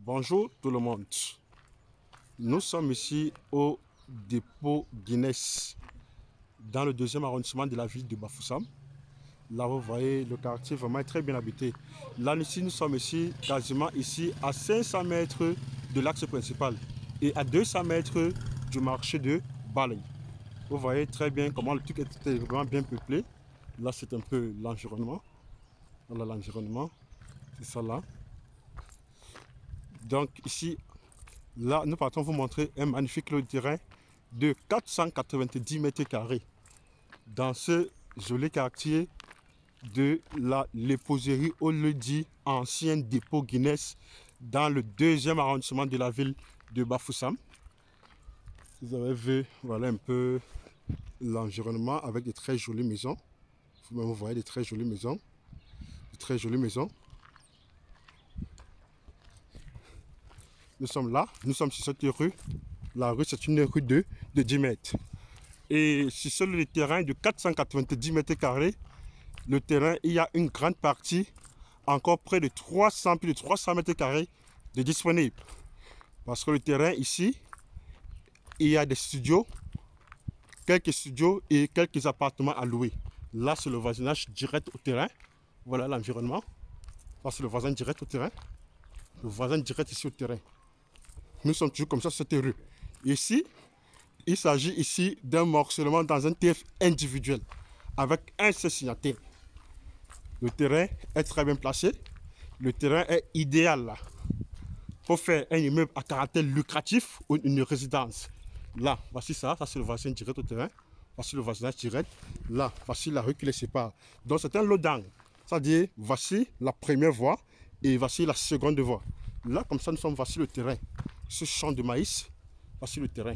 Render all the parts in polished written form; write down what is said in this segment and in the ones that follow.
Bonjour tout le monde. Nous sommes ici au dépôt Guinness, dans le 2e arrondissement de la ville de Bafoussam. Là, vous voyez, le quartier vraiment est très bien habité. Là, ici, nous sommes ici, quasiment ici, à 500 mètres de l'axe principal et à 200 mètres du marché de Balaye. Vous voyez très bien comment le truc est vraiment bien peuplé. Là, c'est un peu l'environnement. Voilà l'environnement. C'est ça là. Donc ici, là, nous partons vous montrer un magnifique lot de terrain de 490 mètres carrés dans ce joli quartier de la léproserie au lieu-dit ancien dépôt Guinness dans le 2e arrondissement de la ville de Bafoussam. Vous avez vu, voilà un peu l'environnement avec de très jolies maisons. Vous voyez de très jolies maisons. De très jolies maisons. Nous sommes là, nous sommes sur cette rue. La rue, c'est une rue de 10 mètres. Et sur le terrain de 490 mètres carrés, le terrain, il y a une grande partie, encore près de 300, plus de 300 mètres carrés de disponible. Parce que le terrain ici, il y a des studios, quelques studios et quelques appartements à louer. Là, c'est le voisinage direct au terrain. Voilà l'environnement. Là, c'est le voisin direct au terrain. Le voisin direct ici au terrain. Nous sommes toujours comme ça sur cette rue. Ici, il s'agit ici d'un morcellement dans un TF individuel avec un seul signataire. Le terrain est très bien placé. Le terrain est idéal là pour faire un immeuble à caractère lucratif ou une résidence. Là, voici ça. Ça, c'est le voisin direct au terrain. Voici le voisinage direct. Là, voici la rue qui les sépare. Donc, c'est un lot d'angles. C'est-à-dire, voici la première voie et voici la seconde voie. Là, comme ça, nous sommes, voici le terrain. Ce champ de maïs, voici le terrain.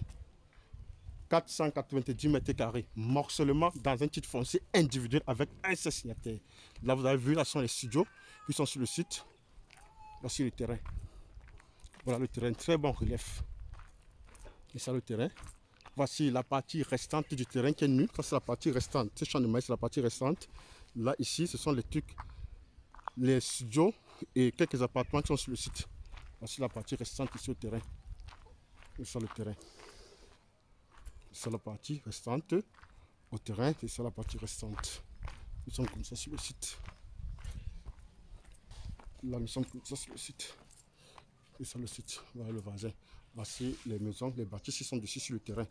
490 mètres carrés, morcellement dans un titre foncier individuel avec un seul signataire. Là, vous avez vu, là sont les studios qui sont sur le site. Voici le terrain. Voilà le terrain, très bon relief. Et ça, le terrain. Voici la partie restante du terrain qui est nue. Ça, c'est la partie restante. Ce champ de maïs, c'est la partie restante. Là, ici, ce sont les trucs, les studios et quelques appartements qui sont sur le site. Voici la partie restante ici au terrain. C'est ça le terrain. C'est ça la partie restante au terrain. C'est ça la partie restante. Nous sommes comme ça sur le site. Là, nous sommes comme ça sur le site. C'est ça le site. Voilà le voisin. Voici les maisons, les bâtisses qui sont dessus sur le terrain.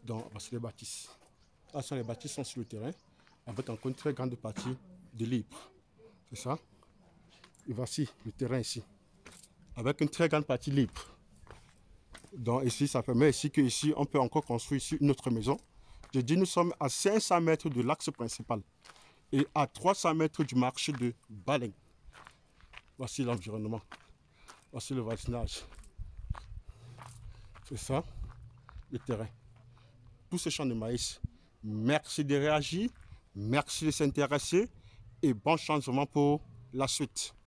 Donc, voici les bâtisses. Là, sont les bâtisses sont sur le terrain avec encore une très grande partie de libre. C'est ça. Et voici le terrain ici. Avec une très grande partie libre. Donc ici, ça permet ici que ici, on peut encore construire ici une autre maison. Je dis, nous sommes à 500 mètres de l'axe principal et à 300 mètres du marché de Balaye. Voici l'environnement. Voici le voisinage. C'est ça, le terrain. Tous ces champs de maïs. Merci de réagir, merci de s'intéresser et bon changement pour la suite.